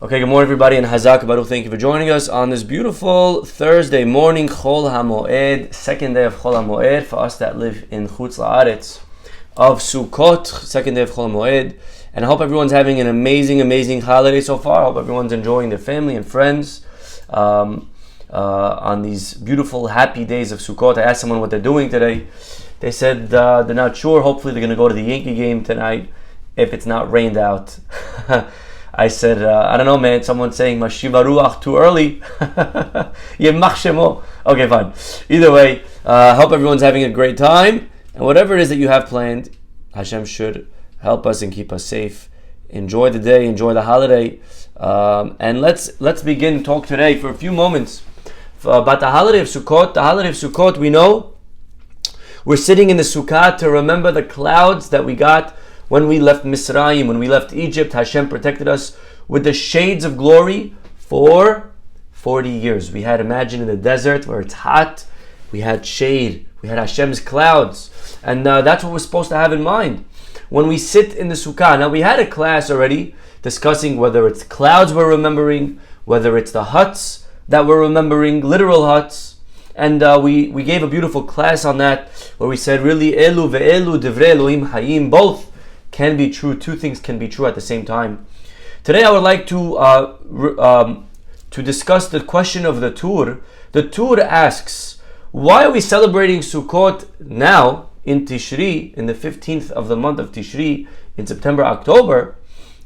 Okay, good morning everybody, and Hazak Baruch, thank you for joining us on this beautiful Thursday morning, Chol HaMoed, second day of Chol HaMoed, for us that live in Chutz La'aretz of Sukkot, second day of Chol HaMoed, and I hope everyone's having an amazing holiday so far. I hope everyone's enjoying their family and friends on these beautiful, happy days of Sukkot. I asked someone what they're doing today. They said they're not sure. Hopefully they're going to go to the Yankee game tonight if it's not rained out. I said, I don't know, man. Someone's saying Mashiva Ruach too early. Yemach Shemo. Okay, fine. Either way, hope everyone's having a great time. And whatever it is that you have planned, Hashem should help us and keep us safe. Enjoy the day, enjoy the holiday. And let's begin talk today for a few moments about the holiday of Sukkot. The holiday of Sukkot, we know we're sitting in the Sukkah to remember the clouds that we got when we left Mizrahi, when we left Egypt. Hashem protected us with the shades of glory for 40 years. We had, imagine, in the desert where it's hot, we had shade, we had Hashem's clouds. And that's what we're supposed to have in mind when we sit in the Sukkah. Now, we had a class already discussing whether it's clouds we're remembering, whether it's the huts that we're remembering, literal huts. And we gave a beautiful class on that where we said, really, Elu ve'elu divrei Elohim hayim, both can be true. Two things can be true at the same time. Today I would like to discuss the question of the Tur. The Tur asks, why are we celebrating Sukkot now in Tishri, in the 15th of the month of Tishri, in September, October?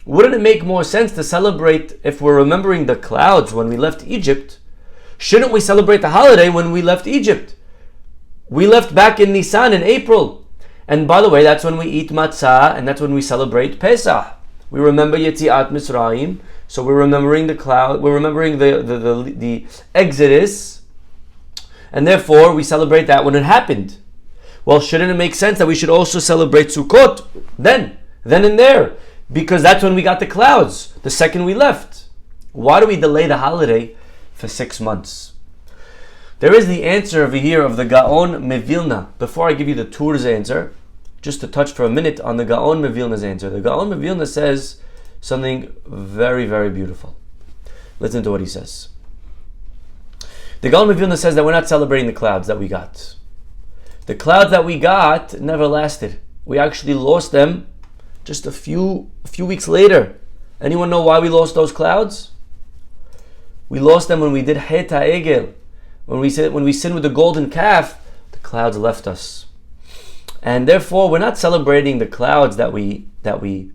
Wouldn't it make more sense to celebrate if we're remembering the clouds when we left Egypt? Shouldn't we celebrate the holiday when we left Egypt? We left back in Nisan in April. And by the way, that's when we eat matzah, and that's when we celebrate Pesach. We remember Yetziat Mizrahim, so we're remembering the cloud, we're remembering the Exodus, and therefore we celebrate that when it happened. Well, shouldn't it make sense that we should also celebrate Sukkot then and there? Because that's when we got the clouds, the second we left. Why do we delay the holiday for 6 months? There is the answer over here of the Gaon Mevilna. Before I give you the Tur's answer, just to touch for a minute on the Gaon Mevilna's answer. The Gaon Mevilna says something very beautiful. Listen to what he says. The Gaon Mevilna says that we're not celebrating the clouds that we got. The clouds that we got never lasted. We actually lost them just a few weeks later. Anyone know why we lost those clouds? We lost them when we did Het HaEgel. When we sinned with the golden calf, the clouds left us. And therefore, we're not celebrating the clouds that we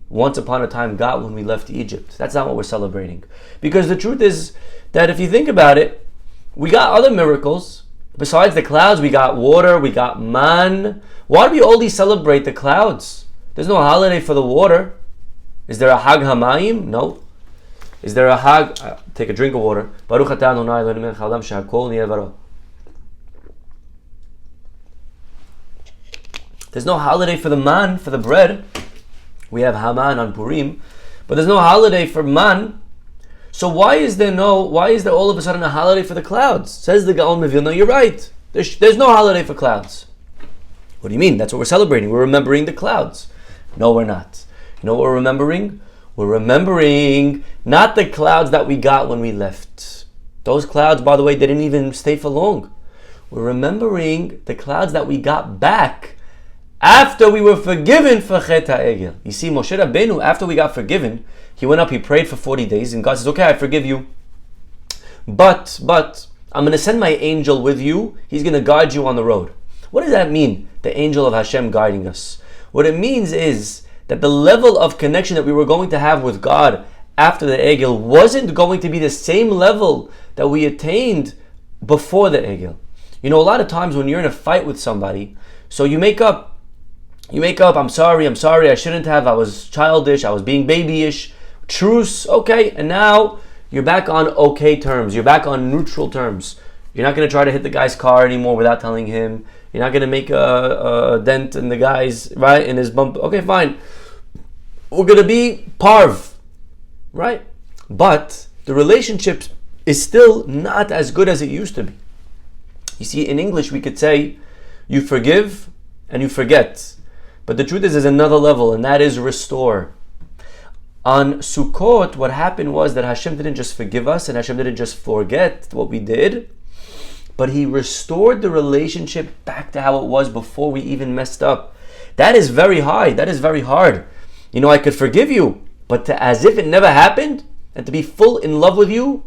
once upon a time got when we left Egypt. That's not what we're celebrating. Because the truth is that if you think about it, we got other miracles. Besides the clouds, we got water, we got man. Why do we only celebrate the clouds? There's no holiday for the water. Is there a Hag HaMayim? No. Is there a Hag? Take a drink of water. Baruch atah Adonai Eloheinu melech haolam shehakol niyeh baro. There's no holiday for the man, for the bread. We have Haman on Purim, but there's no holiday for man. So why is there all of a sudden a holiday for the clouds? Says the Gaon Mevilna, you're right. There's no holiday for clouds. What do you mean? That's what we're celebrating. We're remembering the clouds. No, we're not. You know what we're remembering? We're remembering not the clouds that we got when we left. Those clouds, by the way, they didn't even stay for long. We're remembering the clouds that we got back after we were forgiven for Chet HaEgel. You see, Moshe Rabbeinu, after we got forgiven, he went up, he prayed for 40 days, and God says, okay, I forgive you. But, I'm going to send my angel with you. He's going to guide you on the road. What does that mean, the angel of Hashem guiding us? What it means is that the level of connection that we were going to have with God after the Egel wasn't going to be the same level that we attained before the Egel. You know, a lot of times when you're in a fight with somebody, so you make up, I'm sorry, I shouldn't have, I was childish, I was being babyish, truce, okay, and now you're back on okay terms, you're back on neutral terms. You're not going to try to hit the guy's car anymore without telling him. You're not going to make a dent in the guy's, right, in his bump. Okay, fine. We're going to be parv, right? But the relationship is still not as good as it used to be. You see, in English we could say, you forgive and you forget. But the truth is, there's another level, and that is restore. On Sukkot, what happened was that Hashem didn't just forgive us and Hashem didn't just forget what we did, but He restored the relationship back to how it was before we even messed up. That is very high. That is very hard. I could forgive you, but as if it never happened, and to be full in love with you,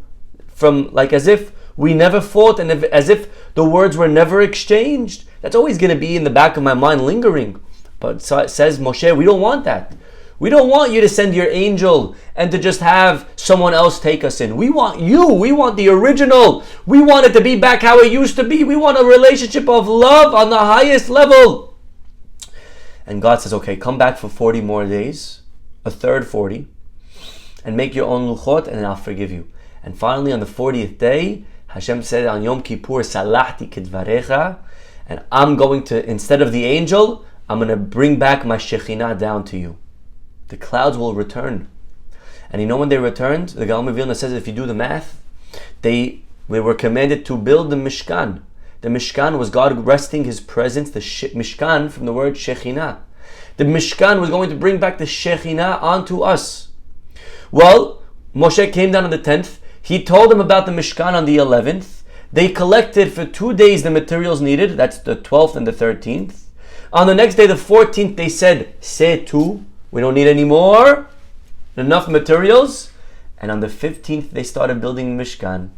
as if we never fought and as if the words were never exchanged, that's always going to be in the back of my mind lingering. But so it says Moshe, we don't want that. We don't want you to send your angel and to just have someone else take us in. We want you. We want the original. We want it to be back how it used to be. We want a relationship of love on the highest level. And God says, okay, come back for 40 more days, a third 40, and make your own luchot, and then I'll forgive you. And finally, on the 40th day, Hashem said on Yom Kippur, Salahti kidvarecha, and I'm going to, instead of the angel, I'm going to bring back my Shekhinah down to you. The clouds will return. And when they returned, the Gaon of Vilna says, if you do the math, they were commanded to build the Mishkan. The Mishkan was God resting His presence, the Mishkan from the word Shekhinah. The Mishkan was going to bring back the Shekhinah onto us. Well, Moshe came down on the 10th. He told them about the Mishkan on the 11th. They collected for 2 days the materials needed. That's the 12th and the 13th. On the next day, the 14th, they said, "C'est tout. We don't need any more. Enough materials." And on the 15th, they started building Mishkan.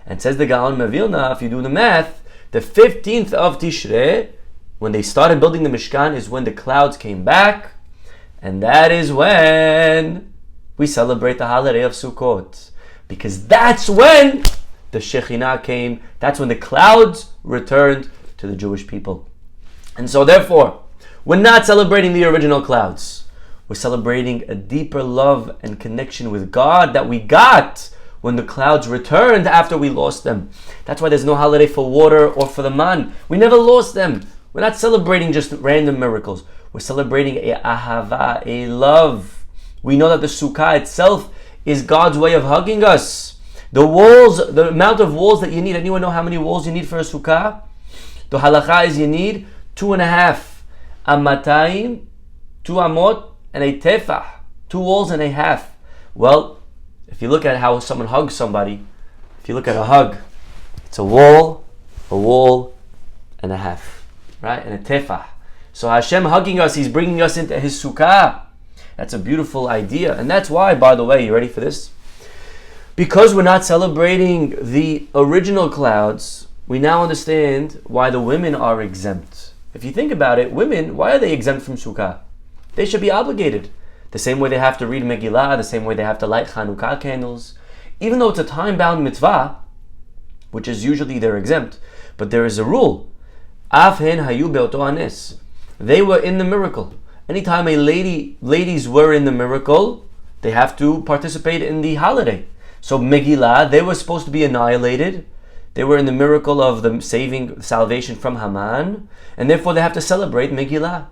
And says the Gaon Mevilna, if you do the math, the 15th of Tishrei, when they started building the Mishkan, is when the clouds came back. And that is when we celebrate the holiday of Sukkot. Because that's when the Shekhinah came. That's when the clouds returned to the Jewish people. And so therefore, we're not celebrating the original clouds. We're celebrating a deeper love and connection with God that we got when the clouds returned after we lost them. That's why there's no holiday for water or for the man. We never lost them. We're not celebrating just random miracles. We're celebrating a ahava, a love. We know that the Sukkah itself is God's way of hugging us. The walls, the amount of walls that you need. Anyone know how many walls you need for a Sukkah? The halacha is you need 2.5 amatayim, 2 amot, and a tefah. 2 walls and a half. Well, if you look at how someone hugs somebody, if you look at a hug, it's a wall, and a half, right? And a tefah. So Hashem hugging us, He's bringing us into His Sukkah. That's a beautiful idea. And that's why, by the way, you ready for this? Because we're not celebrating the original clouds, we now understand why the women are exempt. If you think about it, women, why are they exempt from Sukkah? They should be obligated. The same way they have to read Megillah, the same way they have to light Chanukah candles. Even though it's a time-bound mitzvah, which is usually they're exempt, but there is a rule. Af hen hayu be'oto hanes. They were in the miracle. Anytime ladies were in the miracle, they have to participate in the holiday. So Megillah, they were supposed to be annihilated. They were in the miracle of the salvation from Haman, and therefore they have to celebrate Megillah.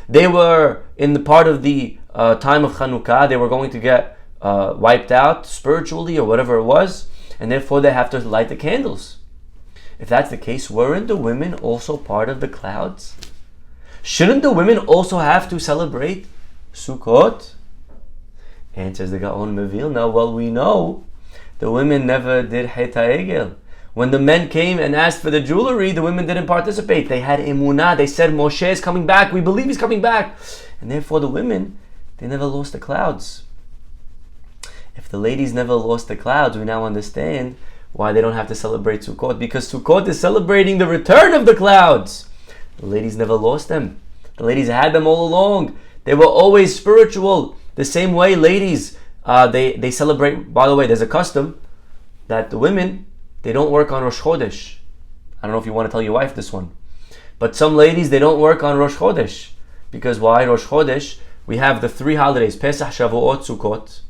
They were in the part of the time of Chanukah, they were going to get wiped out spiritually or whatever it was, and therefore they have to light the candles. If that's the case, weren't the women also part of the clouds? Shouldn't the women also have to celebrate Sukkot? Answers the Gaon Mevilna, well, we know the women never did Het HaEgel. When the men came and asked for the jewelry, the women didn't participate. They had emunah. They said, Moshe is coming back. We believe he's coming back. And therefore the women, they never lost the clouds. If the ladies never lost the clouds, we now understand why they don't have to celebrate Sukkot. Because Sukkot is celebrating the return of the clouds. The ladies never lost them. The ladies had them all along. They were always spiritual. The same way ladies, they celebrate. By the way, there's a custom that the women, they don't work on Rosh Chodesh. I don't know if you want to tell your wife this one. But some ladies, they don't work on Rosh Chodesh. Because why? Rosh Chodesh, we have the 3 holidays, Pesach, Shavuot, Sukkot,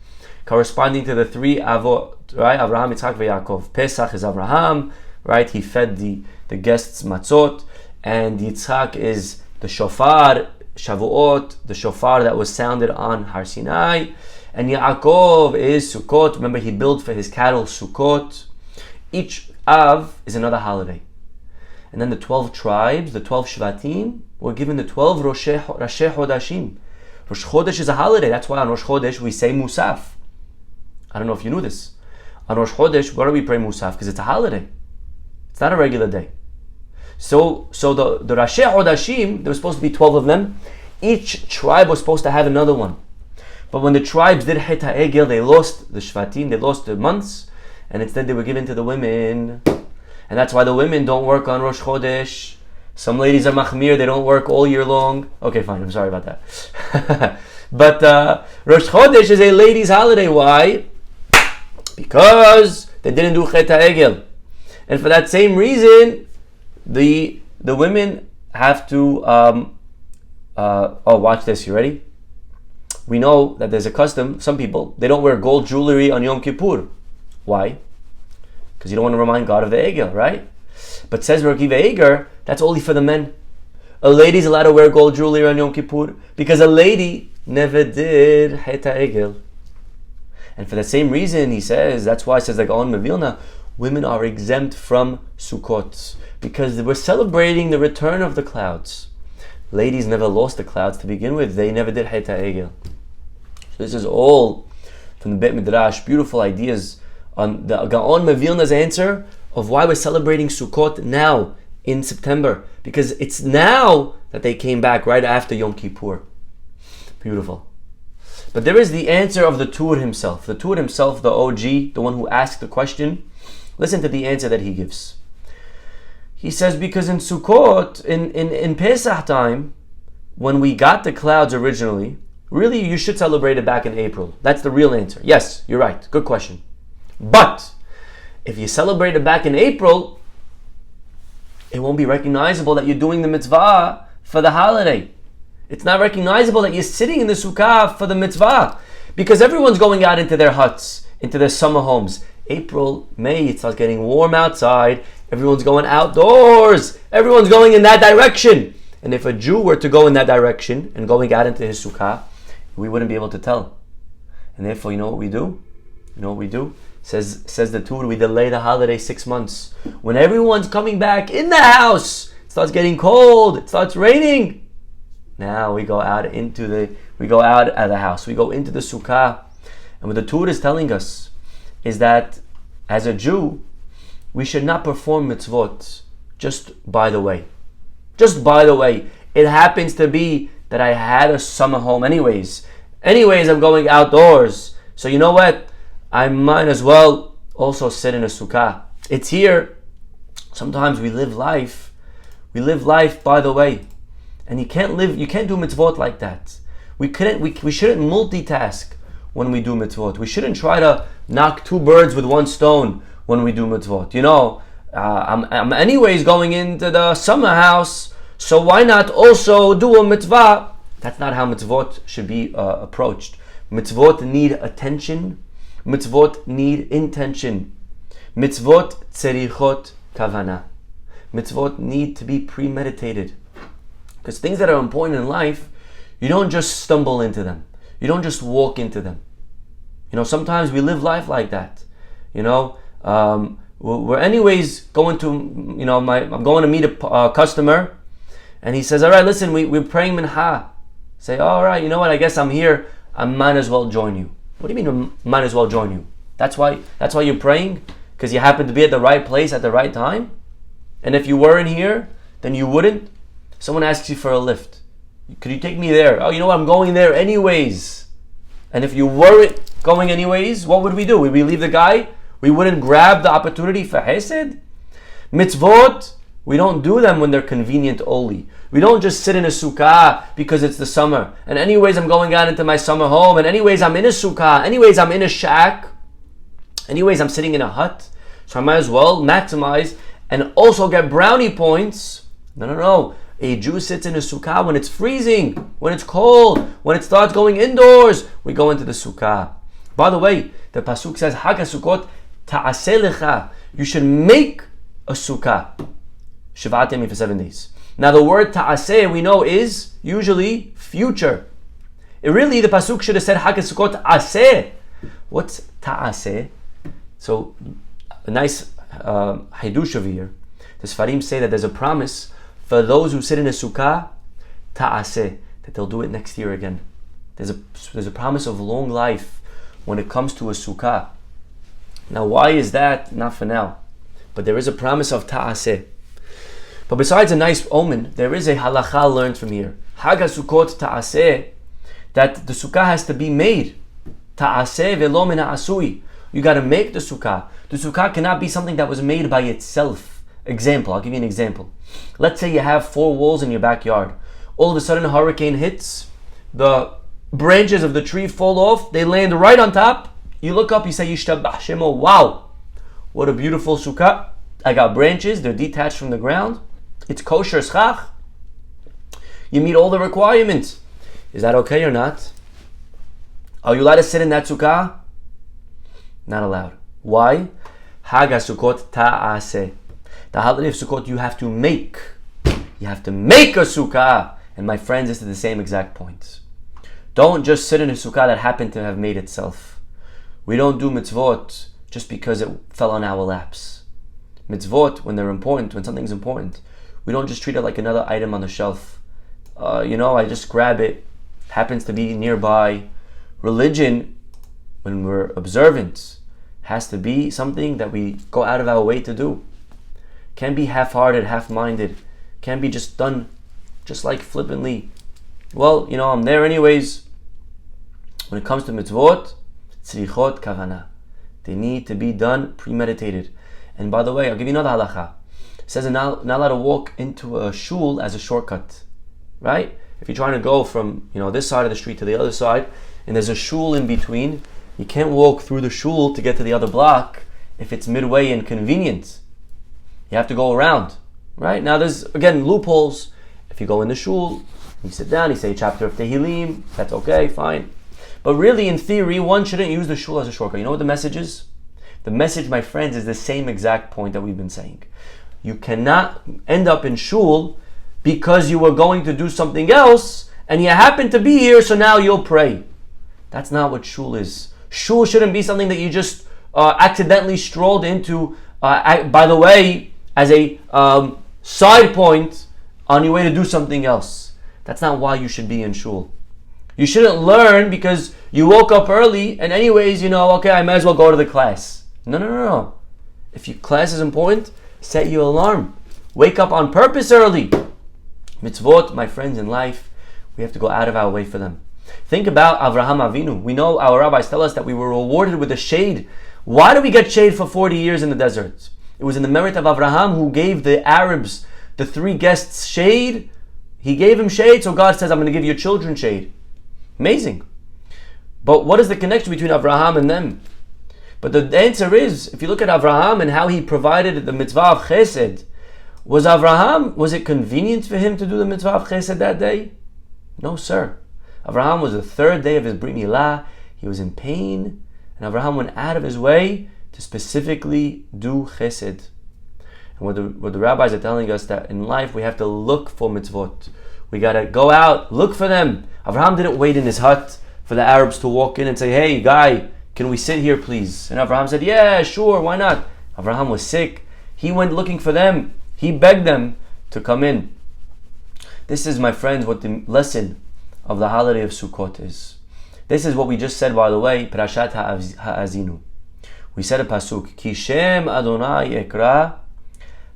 corresponding to the 3 Avot, right? Avraham, Yitzchak, Yaakov. Pesach is Avraham, right? He fed the guests matzot. And Yitzchak is the shofar, Shavuot, the shofar that was sounded on Har Sinai. And Yaakov is Sukkot. Remember, he built for his cattle Sukkot. Each Av is another holiday. And then the 12 tribes, the 12 Shvatim, were given the 12 Roshei Hodashim. Rosh Chodesh is a holiday. That's why on Rosh Chodesh we say Musaf. I don't know if you knew this. On Rosh Chodesh, why do we pray Musaf? Because it's a holiday. It's not a regular day. So the Rashi Hodashim, there was supposed to be 12 of them. Each tribe was supposed to have another one. But when the tribes did Het HaEgel, they lost the Shvatim, they lost the months, and instead they were given to the women. And that's why the women don't work on Rosh Chodesh. Some ladies are Machmir, they don't work all year long. Okay, fine, I'm sorry about that. But Rosh Chodesh is a ladies' holiday. Why? Because they didn't do Het HaEgel. And for that same reason, the women have to... watch this, you ready? We know that there's a custom, some people, they don't wear gold jewelry on Yom Kippur. Why? Because you don't want to remind God of the Egel, right? But says Rav Eger, that's only for the men. A lady's allowed to wear gold jewelry on Yom Kippur because a lady never did Het HaEgel. And for the same reason, he says, that's why it says like on Mevilna, women are exempt from Sukkot because we're celebrating the return of the clouds. Ladies never lost the clouds to begin with. They never did Het HaEgel. So this is all from the Bet Midrash, beautiful ideas on the Gaon Mevilna's answer of why we're celebrating Sukkot now in September. Because it's now that they came back right after Yom Kippur. Beautiful. But there is the answer of the Tur himself. The Tur himself, the OG, the one who asked the question. Listen to the answer that he gives. He says, because in Sukkot, in Pesach time, when we got the clouds originally, really you should celebrate it back in April. That's the real answer. Yes, you're right. Good question. But if you celebrate it back in April, it won't be recognizable that you're doing the mitzvah for the holiday. It's not recognizable that you're sitting in the Sukkah for the mitzvah because everyone's going out into their huts, into their summer homes. April, May, it starts getting warm outside. Everyone's going outdoors. Everyone's going in that direction. And if a Jew were to go in that direction and going out into his sukkah, we wouldn't be able to tell. And therefore, you know what we do? You know what we do? Says the Tur, we delay the holiday 6 months. When everyone's coming back in the house, it starts getting cold, it starts raining. Now we go out of the house. We go into the sukkah. And what the Tur is telling us is that as a Jew, we should not perform mitzvot just by the way. Just by the way. It happens to be that I had a summer home anyways. Anyways, I'm going outdoors. So you know what? I might as well also sit in a sukkah. It's here. Sometimes we live life by the way. And you can't do mitzvot like that. We shouldn't multitask when we do mitzvot. We shouldn't try to knock 2 birds with 1 stone when we do mitzvot. You know, I'm anyways going into the summer house, so why not also do a mitzvah? That's not how mitzvot should be approached. Mitzvot need attention. Mitzvot need intention. Mitzvot tzerichot kavana. Mitzvot need to be premeditated. Because things that are important in life, you don't just stumble into them. You don't just walk into them. You know, sometimes we live life like that. You know, we're anyways going to, I'm going to meet a customer, and he says, all right, listen, we're praying mincha. Say, all right, you know what, I guess I'm here, I might as well join you. What do you mean might as well join you? That's why you're praying? Because you happen to be at the right place at the right time? And if you weren't here, then you wouldn't? Someone asks you for a lift. Could you take me there? Oh, you know what, I'm going there anyways. And if you weren't going anyways, what would we do? Would we leave the guy? We wouldn't grab the opportunity for hesed? Mitzvot, we don't do them when they're convenient only. We don't just sit in a sukkah because it's the summer. And anyways, I'm going out into my summer home. And anyways, I'm in a sukkah. Anyways, I'm in a shack. Anyways, I'm sitting in a hut. So I might as well maximize and also get brownie points. No. A Jew sits in a sukkah when it's freezing, when it's cold, when it starts going indoors. We go into the sukkah. By the way, the pasuk says, Hag HaSukkot ta'aseh lecha. You should make a sukkah. Shivat yamim for 7 days. Now the word ta'aseh we know is usually future. The pasuk should have said Hag HaSukkot aseh. What's ta'aseh? So a nice hidush over here. The Sfarim say that there's a promise for those who sit in a sukkah, ta'aseh, that they'll do it next year again. There's a promise of long life when it comes to a sukkah. Now, why is that? Not for now. But there is a promise of ta'aseh. But besides a nice omen, there is a halacha learned from here. Hag Sukkot ta'aseh, that the sukkah has to be made. Ta'aseh velo min ha'asui. You got to make the sukkah. The sukkah cannot be something that was made by itself. Example, I'll give you an example. Let's say you have 4 walls in your backyard. All of a sudden a hurricane hits, the branches of the tree fall off, they land right on top. You look up, you say, Yishtabah Shemo, wow, what a beautiful sukkah. I got branches, they're detached from the ground. It's kosher schach. You meet all the requirements. Is that okay or not? Are you allowed to sit in that sukkah? Not allowed. Why? Hag Sukkot ta'aseh. The holiday of Sukkot you have to make. You have to make a sukkah. And my friends, this is the same exact point. Don't just sit in a sukkah that happened to have made itself. We don't do mitzvot just because it fell on our laps. Mitzvot, when they're important, when something's important, we don't just treat it like another item on the shelf. I just grab it. Happens to be nearby. Religion, when we're observant, has to be something that we go out of our way to do. Can't be half-hearted, half-minded. Can't be just done just like flippantly. Well, I'm there anyways. When it comes to mitzvot, tzrichot kavana. They need to be done premeditated. And by the way, I'll give you another halacha. It says you're not allowed to walk into a shul as a shortcut. Right? If you're trying to go from this side of the street to the other side, and there's a shul in between, you can't walk through the shul to get to the other block if it's midway inconvenient. You have to go around. Right? Now there's, again, loopholes. If you go in the shul, you sit down, you say a chapter of Tehillim, that's okay, fine. But really, in theory, one shouldn't use the shul as a shortcut. You know what the message is? The message, my friends, is the same exact point that we've been saying. You cannot end up in shul because you were going to do something else and you happen to be here, so now you'll pray. That's not what shul is. Shul shouldn't be something that you just accidentally strolled into, by the way, as a side point on your way to do something else. That's not why you should be in shul. You shouldn't learn because you woke up early and anyways, okay, I might as well go to the class. No. If your class is important, set your alarm. Wake up on purpose early. Mitzvot, my friends, in life, we have to go out of our way for them. Think about Avraham Avinu. We know our rabbis tell us that we were rewarded with the shade. Why do we get shade for 40 years in the desert? It was in the merit of Avraham who gave the Arabs, the 3 guests, shade. He gave him shade, so God says, I'm going to give your children shade. Amazing. But what is the connection between Avraham and them? But the answer is, if you look at Avraham and how he provided the mitzvah of chesed, was it convenient for him to do the mitzvah of chesed that day? No, sir. Avraham was the 3rd day of his Brit Milah. He was in pain, and Avraham went out of his way to specifically do chesed. And what the rabbis are telling us, that in life we have to look for mitzvot. We got to go out, look for them. Avraham didn't wait in his hut for the Arabs to walk in and say, hey, guy, can we sit here, please? And Avraham said, yeah, sure, why not? Avraham was sick. He went looking for them. He begged them to come in. This is, my friends, what the lesson of the holiday of Sukkot is. This is what we just said, by the way, Parashat Ha'azinu. We said a pasuk, Ki Shem Adonai Ekra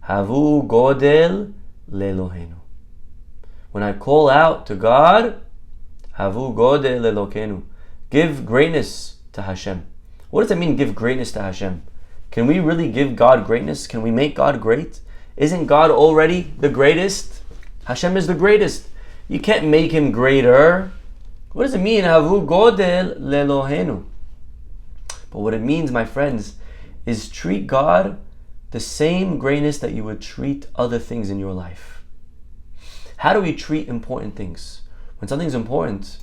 Havu Godel Lelohenu. When I call out to God, Havu Godel Lelokenu. Give greatness to Hashem. What does it mean, give greatness to Hashem? Can we really give God greatness? Can we make God great? Isn't God already the greatest? Hashem is the greatest. You can't make him greater. What does it mean, Havu Godel Lelohenu? But what it means, my friends, is treat God the same greatness that you would treat other things in your life. How do we treat important things? When something's important,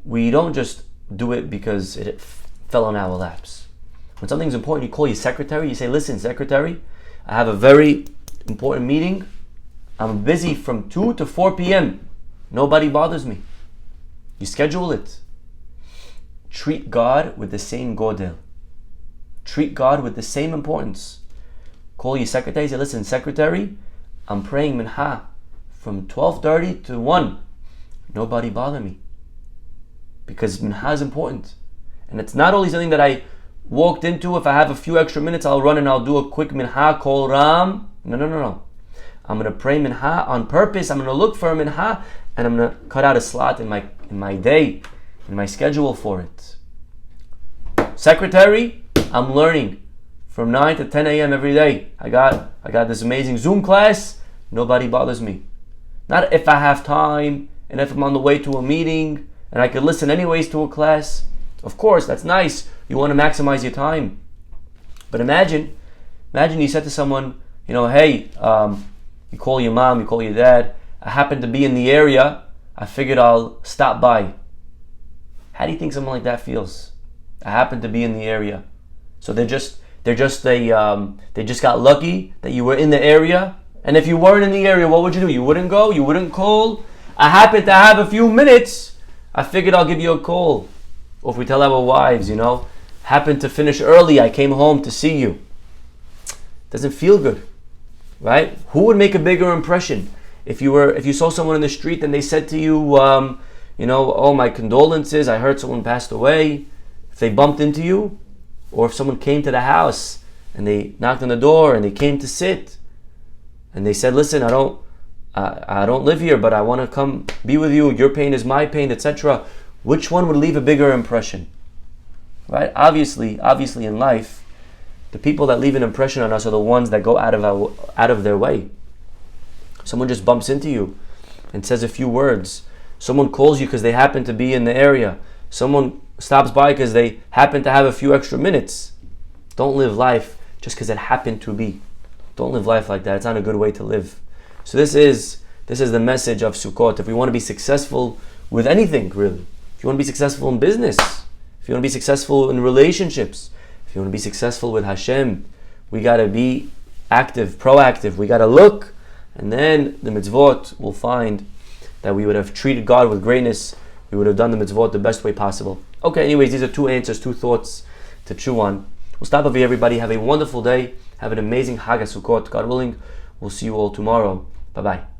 we don't just do it because it fell on our laps. When something's important, you call your secretary, you say, listen, secretary, I have a very important meeting. I'm busy from 2 to 4 p.m. Nobody bothers me. You schedule it. Treat God with the same godel. Treat God with the same importance. Call your secretary, say, listen, secretary, I'm praying minha from 12:30 to 1. Nobody bother me. because minha is important. And it's not only something that I walked into. If I have a few extra minutes, I'll run and I'll do a quick minha, kol ram. No. I'm going to pray minha on purpose. I'm going to look for a minha, and I'm going to cut out a slot in my day, in my schedule for it. Secretary, I'm learning from 9 to 10 a.m. every day. I got this amazing Zoom class. Nobody bothers me. Not if I have time and if I'm on the way to a meeting and I could listen anyways to a class. Of course, that's nice. You want to maximize your time. But imagine you said to someone, hey, you call your mom, you call your dad. I happen to be in the area. I figured I'll stop by. How do you think someone like that feels? I happen to be in the area. So they just got lucky that you were in the area. And if you weren't in the area, what would you do? You wouldn't go? You wouldn't call? I happen to have a few minutes. I figured I'll give you a call. Or if we tell our wives, happened to finish early, I came home to see you. Doesn't feel good, right? Who would make a bigger impression? If you saw someone in the street and they said to you, oh, my condolences, I heard someone passed away. If they bumped into you, or if someone came to the house and they knocked on the door and they came to sit and they said, listen, I don't live here, but I want to come be with you. Your pain is my pain, etc. Which one would leave a bigger impression? Right? Obviously in life, the people that leave an impression on us are the ones that go out of their way. Someone just bumps into you and says a few words. Someone calls you because they happen to be in the area. Someone stops by because they happen to have a few extra minutes. Don't live life just because it happened to be. Don't live life like that. It's not a good way to live. So this is the message of Sukkot. If we want to be successful with anything, really, if you want to be successful in business, if you want to be successful in relationships, if you want to be successful with Hashem, we got to be active, proactive. We got to look, and then the mitzvot will find that we would have treated God with greatness. We would have done the mitzvot the best way possible. Okay, anyways, these are two answers, two thoughts to chew on. We'll stop over here, everybody. Have a wonderful day. Have an amazing Chag HaSukkot. God willing, we'll see you all tomorrow. Bye-bye.